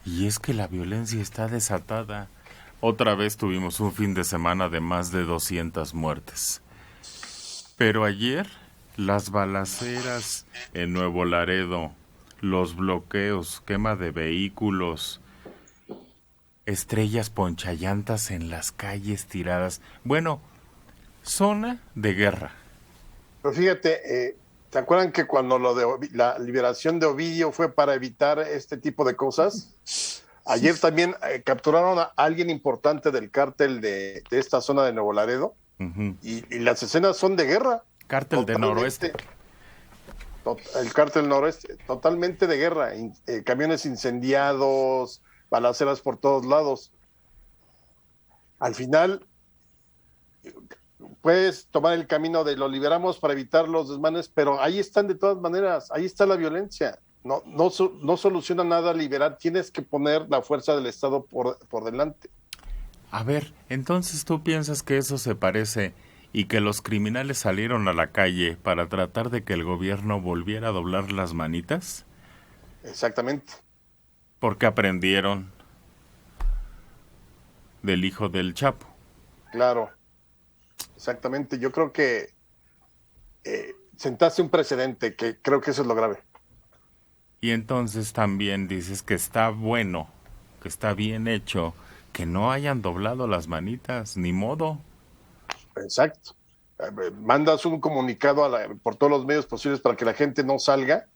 Y es que la violencia está desatada. Otra vez tuvimos un fin de semana de más de 200 muertes. Pero ayer, las balaceras en Nuevo Laredo, los bloqueos, quema de vehículos, estrellas ponchallantas en las calles tiradas. Bueno, zona de guerra. Pero fíjate, ¿te acuerdan que cuando la liberación de Ovidio fue para evitar este tipo de cosas? Ayer también capturaron a alguien importante del cártel de esta zona de Nuevo Laredo Ujú. y las escenas son de guerra, Cártel de Noroeste. totalmente. El cártel noroeste, totalmente de guerra, camiones incendiados, balaceras por todos lados. Al final, puedes tomar el camino de lo liberamos para evitar los desmanes, pero ahí están de todas maneras, ahí está la violencia. No soluciona nada liberar, tienes que poner la fuerza del Estado por delante. A ver, entonces tú piensas que eso se parece y que los criminales salieron a la calle para tratar de que el gobierno volviera a doblar las manitas? Exactamente, Porque aprendieron del hijo del Chapo. claro, exactamente. Yo creo que sentaste un precedente, que creo que eso es lo grave. Y entonces también dices que está bueno, que está bien hecho, que no hayan doblado las manitas, ni modo. Exacto. Mandas un comunicado por todos los medios posibles para que la gente no salga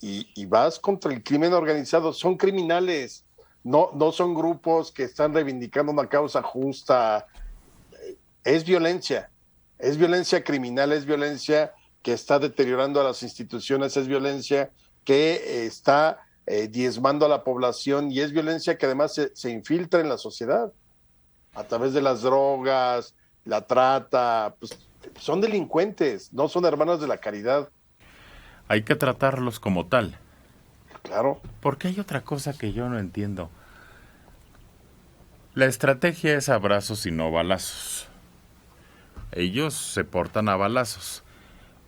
y vas contra el crimen organizado. Son criminales, no son grupos que están reivindicando una causa justa. Es violencia criminal, es violencia que está deteriorando a las instituciones, es violencia que está diezmando a la población y es violencia que además se infiltra en la sociedad a través de las drogas, la trata, pues son delincuentes, no son hermanos de la caridad, Hay que tratarlos como tal. claro. Porque hay otra cosa que yo no entiendo. La estrategia es abrazos y no balazos. Ellos se portan a balazos.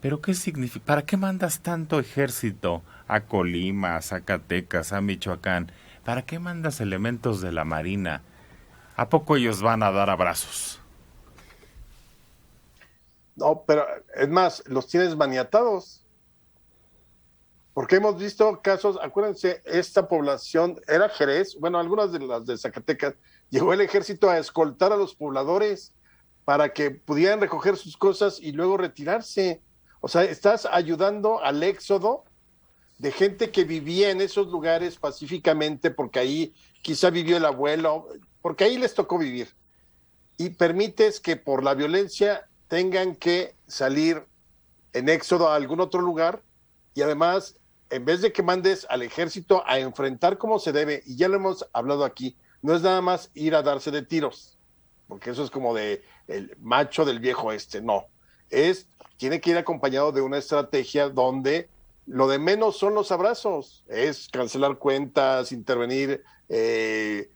¿Pero qué significa? ¿Para qué mandas tanto ejército a Colima, a Zacatecas, a Michoacán? ¿Para qué mandas elementos de la Marina? ¿A poco ellos van a dar abrazos? No, pero es más, los tienes maniatados, porque hemos visto casos, acuérdense, esta población era Jerez, bueno, algunas de las de Zacatecas, llegó el ejército a escoltar a los pobladores para que pudieran recoger sus cosas y luego retirarse. O sea, estás ayudando al éxodo de gente que vivía en esos lugares pacíficamente, porque ahí quizá vivió el abuelo, porque ahí les tocó vivir. Y permites que por la violencia tengan que salir en éxodo a algún otro lugar y además, en vez de que mandes al ejército a enfrentar como se debe, y ya lo hemos hablado aquí, no es nada más ir a darse de tiros, porque eso es como de el macho del viejo no, tiene que ir acompañado de una estrategia donde lo de menos son los abrazos, es cancelar cuentas, intervenir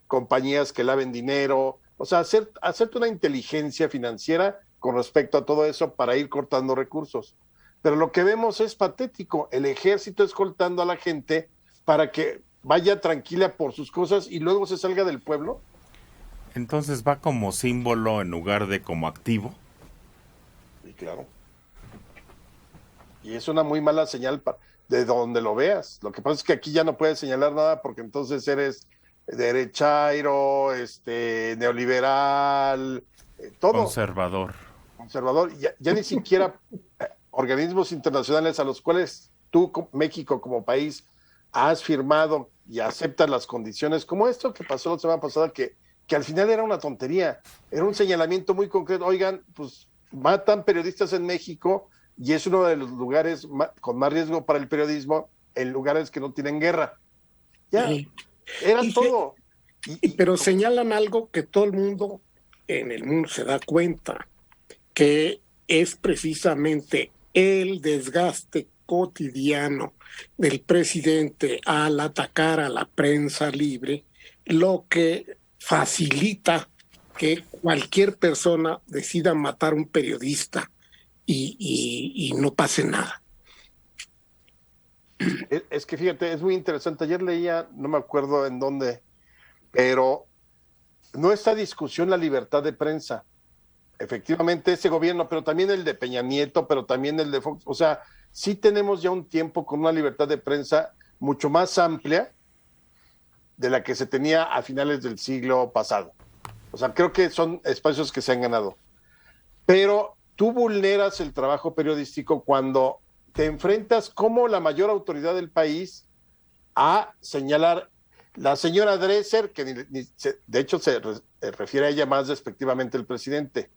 compañías que laven dinero, o sea, hacerte una inteligencia financiera con respecto a todo eso para ir cortando recursos. Pero lo que vemos es patético, el ejército escoltando a la gente para que vaya tranquila por sus cosas y luego se salga del pueblo. Entonces va como símbolo en lugar de como activo. Y claro, y es una muy mala señal de donde lo veas. Lo que pasa es que aquí ya no puedes señalar nada porque entonces eres derechairo, neoliberal, todo Conservador. conservador. Ya ni siquiera organismos internacionales a los cuales tú, México como país, has firmado y aceptas las condiciones, como esto que pasó la semana pasada, que al final era una tontería, era un señalamiento muy concreto. Oigan, pues matan periodistas en México y es uno de los lugares con más riesgo para el periodismo en lugares que no tienen guerra. Ya, Sí. era Y se- todo. pero señalan algo que todo el mundo en el mundo se da cuenta, que es precisamente el desgaste cotidiano del presidente al atacar a la prensa libre lo que facilita que cualquier persona decida matar a un periodista y no pase nada. Es que fíjate, es muy interesante. Ayer leía, no me acuerdo en dónde, pero no está discusión la libertad de prensa. Efectivamente, ese gobierno, pero también el de Peña Nieto, pero también el de Fox. O sea, sí tenemos ya un tiempo con una libertad de prensa mucho más amplia de la que se tenía a finales del siglo pasado. O sea, creo que son espacios que se han ganado. Pero tú vulneras el trabajo periodístico cuando te enfrentas como la mayor autoridad del país a señalar la señora Dresser, que de hecho se refiere a ella más despectivamente el presidente,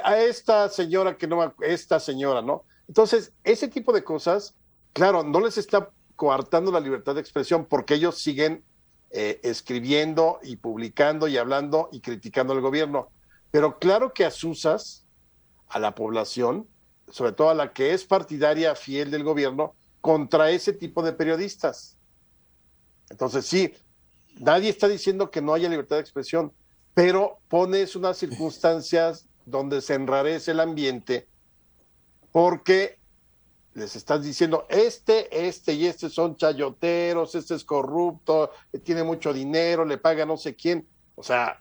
a esta señora esta señora, ¿no? Entonces, ese tipo de cosas, claro, no les está coartando la libertad de expresión porque ellos siguen escribiendo y publicando y hablando y criticando al gobierno. Pero claro que asusas a la población, sobre todo a la que es partidaria fiel del gobierno, contra ese tipo de periodistas. Entonces, sí, nadie está diciendo que no haya libertad de expresión, pero pones unas circunstancias donde se enrarece el ambiente porque les estás diciendo, este y este son chayoteros, este es corrupto, tiene mucho dinero, le paga no sé quién. O sea,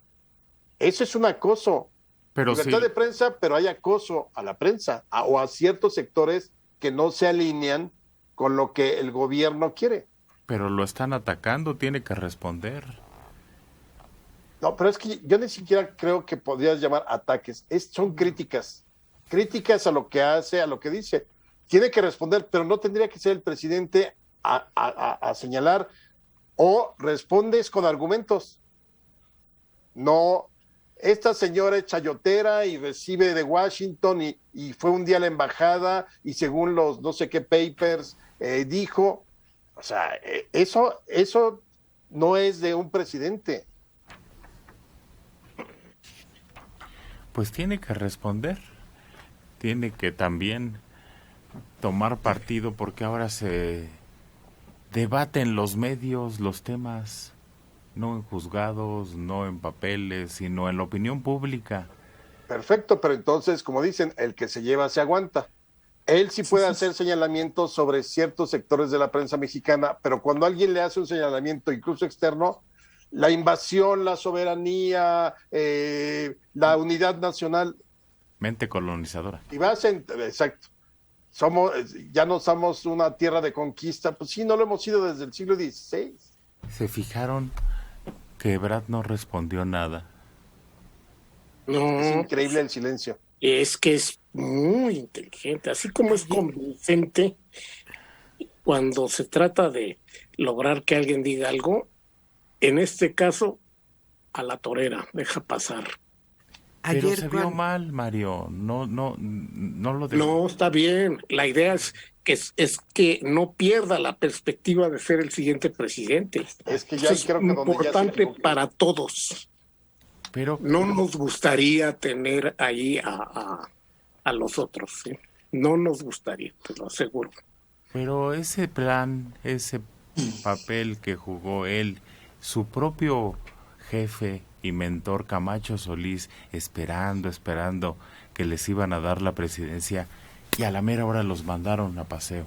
eso es un acoso. Pero Libertad sí, de prensa, pero hay acoso a la prensa o a ciertos sectores que no se alinean con lo que el gobierno quiere. pero lo están atacando, tiene que responder. No, pero es que yo ni siquiera creo que podrías llamar ataques, son críticas a lo que hace, a lo que dice. Tiene que responder, pero no tendría que ser el presidente a señalar, o respondes con argumentos. No, esta señora es chayotera y recibe de Washington y fue un día a la embajada y según los no sé qué papers dijo, o sea, eso no es de un presidente. Pues tiene que responder, tiene que también tomar partido porque ahora se debate en los medios los temas, no en juzgados, no en papeles, sino en la opinión pública. Perfecto, pero entonces, como dicen, el que se lleva se aguanta. Él sí puede hacer señalamientos sobre ciertos sectores de la prensa mexicana, pero cuando alguien le hace un señalamiento incluso externo, la invasión, la soberanía, la unidad nacional. Mente colonizadora. Y exacto. Ya no somos una tierra de conquista, pues sí, no lo hemos sido desde el siglo XVI. ¿Se fijaron que Ebrard no respondió nada? No, Es increíble el silencio. es que es muy inteligente, así como es convincente cuando se trata de lograr que alguien diga algo, en este caso, a la torera, deja pasar. Pero Ayer se vio mal, Mario. No lo dejó. No, está bien. La idea es que no pierda la perspectiva de ser el siguiente presidente. Es que ya Eso es creo que donde ya se importante equivocó. para todos. Pero No nos gustaría tener ahí a los otros, ¿sí? No nos gustaría, te lo aseguro. Pero ese plan, ese papel que jugó él, su propio jefe y mentor Camacho Solís, esperando que les iban a dar la presidencia, y a la mera hora los mandaron a paseo.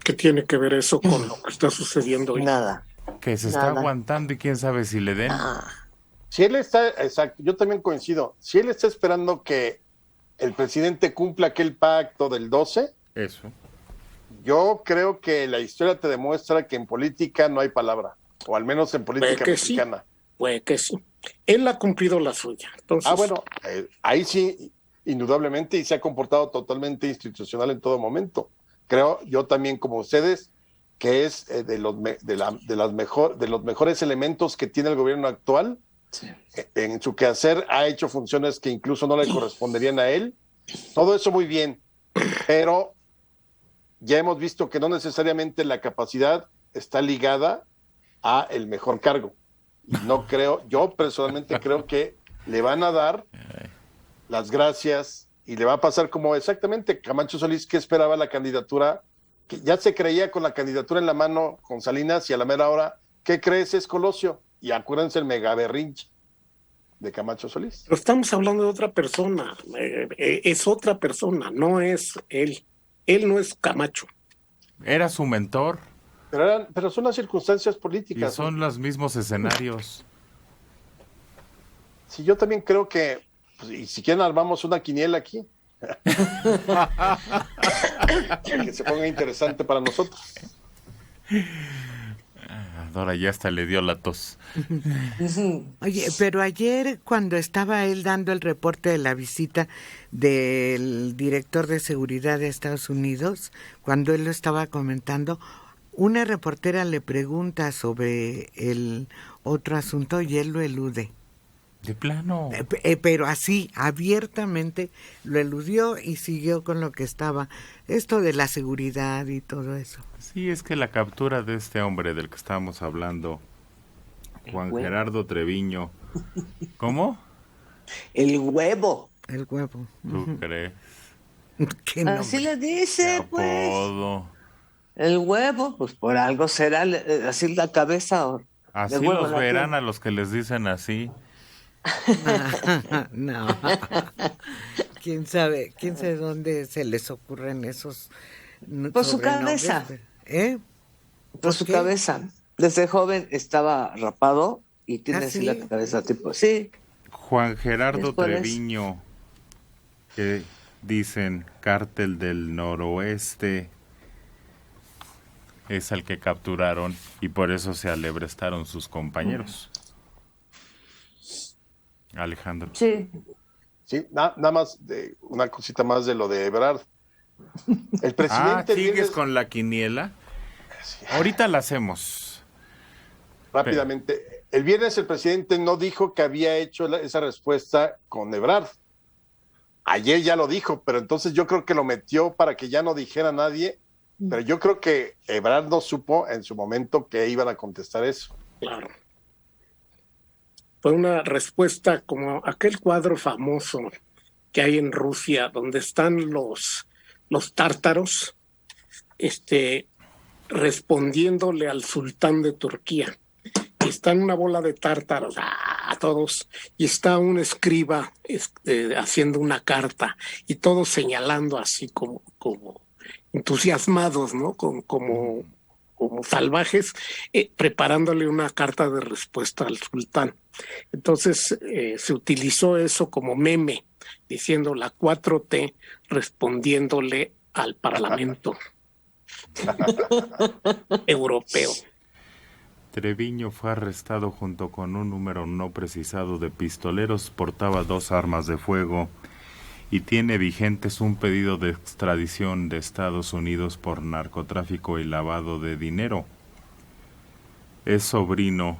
¿Qué tiene que ver eso con lo que está sucediendo hoy? nada. Que se está Nada. aguantando y quién sabe si le den. Si él está, exacto, yo también coincido, si él está esperando que el presidente cumpla aquel pacto del 12, Eso. yo creo que la historia te demuestra que en política no hay palabra, o al menos en política Puede que sí. mexicana. Puede que sí. Él ha cumplido la suya. Entonces, Bueno, ahí sí, indudablemente, y se ha comportado totalmente institucional en todo momento. Creo, yo también como ustedes, que es de los mejores elementos que tiene el gobierno actual. Sí. En su quehacer ha hecho funciones que incluso no le corresponderían a él. Todo eso muy bien, pero ya hemos visto que no necesariamente la capacidad está ligada a el mejor cargo. Y no creo, yo personalmente creo que le van a dar las gracias y le va a pasar como exactamente Camacho Solís, que esperaba la candidatura, que ya se creía con la candidatura en la mano con Salinas, y a la mera hora, ¿qué crees? Es Colosio. Y acuérdense el mega berrinche de Camacho Solís. pero estamos hablando de otra persona. Es otra persona, no es él. Él no es Camacho. Era su mentor. Pero son las circunstancias Y políticas. son los mismos escenarios. Sí, yo también creo que, pues, y si quieren armamos una quiniela aquí. Que se ponga interesante para nosotros. Dora ya hasta le dio la tos. Oye, pero ayer cuando estaba él dando el reporte de la visita del director de seguridad de Estados Unidos, cuando él lo estaba comentando, una reportera le pregunta sobre el otro asunto y él lo elude. De plano. Pero así, abiertamente, lo eludió y siguió con lo que estaba. Esto de la seguridad y todo eso. Sí, es que la captura de este hombre del que estábamos hablando, Juan Gerardo Treviño. ¿Cómo? El huevo. El huevo. ¿Tú crees? ¿Qué nombre? Así le dice, pues. Apodo. El huevo, pues por algo será así la cabeza. Así de huevo los en la verán tierra. a los que les dicen así. No. ¿Quién sabe dónde se les ocurren esos Por su sobrenombres? cabeza. ¿Eh? Por su qué? cabeza. Desde joven estaba rapado y tiene así ¿sí? la cabeza tipo, sí. Juan Gerardo Es por eso. Treviño, que dicen cártel del noroeste, es al que capturaron y por eso se alebrestaron sus compañeros. Alejandro. Sí. Sí, nada más, una cosita más de lo de Ebrard. El presidente ¿Sigues viernes- con la quiniela? Ahorita la hacemos. rápidamente. El viernes el presidente no dijo que había hecho esa respuesta con Ebrard. Ayer ya lo dijo, pero entonces yo creo que lo metió para que ya no dijera nadie. Pero yo creo que Ebrard no supo en su momento que iban a contestar eso. Claro. Fue una respuesta como aquel cuadro famoso que hay en Rusia, donde están los tártaros, respondiéndole al sultán de Turquía. Y están una bola de tártaros, todos, y está un escriba haciendo una carta, y todos señalando así como entusiasmados, ¿no? Como salvajes, preparándole una carta de respuesta al sultán. Entonces se utilizó eso como meme, diciendo la 4T respondiéndole al Parlamento europeo. Treviño fue arrestado junto con un número no precisado de pistoleros, portaba 2 armas de fuego y tiene vigentes un pedido de extradición de Estados Unidos por narcotráfico y lavado de dinero. Es sobrino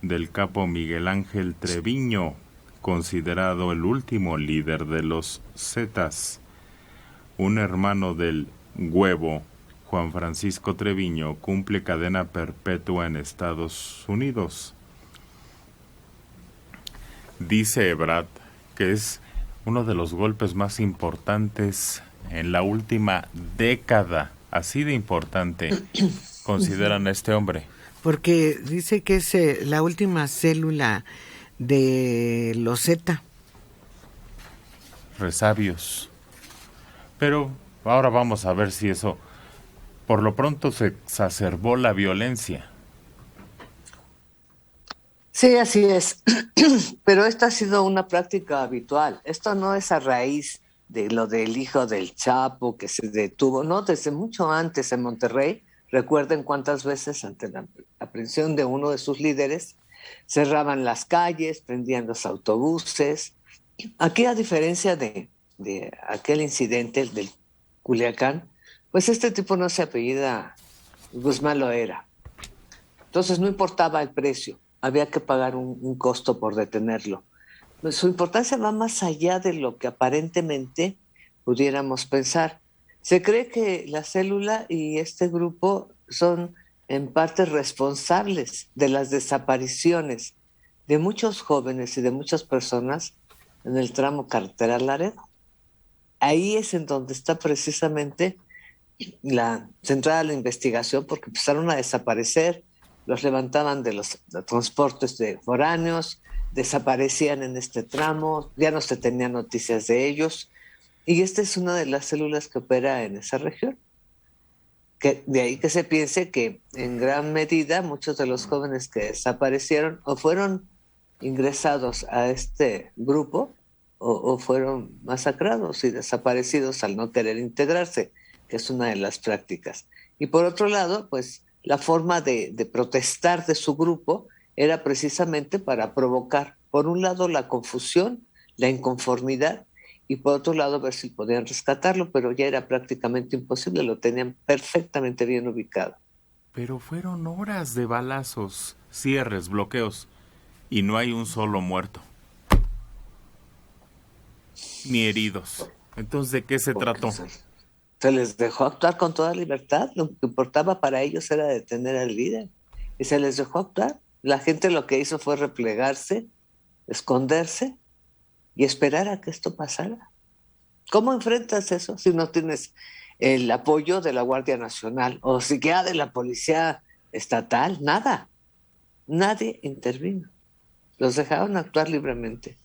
del capo Miguel Ángel Treviño, considerado el último líder de los Zetas, un hermano del huevo. Juan Francisco Treviño cumple cadena perpetua en Estados Unidos. Dice Ebrard que es uno de los golpes más importantes en la última década, así de importante, consideran a este hombre. Porque dice que es la última célula de los Z. Resabios. Pero ahora vamos a ver si eso... Por lo pronto se exacerbó la violencia. Sí, así es. Pero esta ha sido una práctica habitual. Esto no es a raíz de lo del hijo del Chapo que se detuvo, no, desde mucho antes en Monterrey. Recuerden cuántas veces ante la aprehensión de uno de sus líderes cerraban las calles, prendían los autobuses. Aquí, a diferencia de aquel incidente del Culiacán, pues este tipo no se apellida Guzmán Loera. Entonces no importaba el precio, había que pagar un costo por detenerlo. Pues su importancia va más allá de lo que aparentemente pudiéramos pensar. Se cree que la célula y este grupo son en parte responsables de las desapariciones de muchos jóvenes y de muchas personas en el tramo carretera Laredo. Ahí es en donde está precisamente la centrada la investigación, porque empezaron a desaparecer, los levantaban de los transportes de foráneos, desaparecían en este tramo, ya no se tenían noticias de ellos, y esta es una de las células que opera en esa región, Que de ahí que se piense que en gran medida muchos de los jóvenes que desaparecieron o fueron ingresados a este grupo o fueron masacrados y desaparecidos al no querer integrarse, que es una de las prácticas. Y por otro lado, pues la forma de protestar de su grupo era precisamente para provocar, por un lado, la confusión, la inconformidad, y por otro lado ver si podían rescatarlo, pero ya era prácticamente imposible, lo tenían perfectamente bien ubicado. Pero fueron horas de balazos, cierres, bloqueos, y no hay un solo muerto. Ni heridos. Entonces, ¿de qué se trató? Se les dejó actuar con toda libertad, lo que importaba para ellos era detener al líder, y se les dejó actuar. La gente lo que hizo fue replegarse, esconderse, y esperar a que esto pasara. ¿Cómo enfrentas eso si no tienes el apoyo de la Guardia Nacional o siquiera de la Policía Estatal? Nada. Nadie intervino. Los dejaron actuar libremente.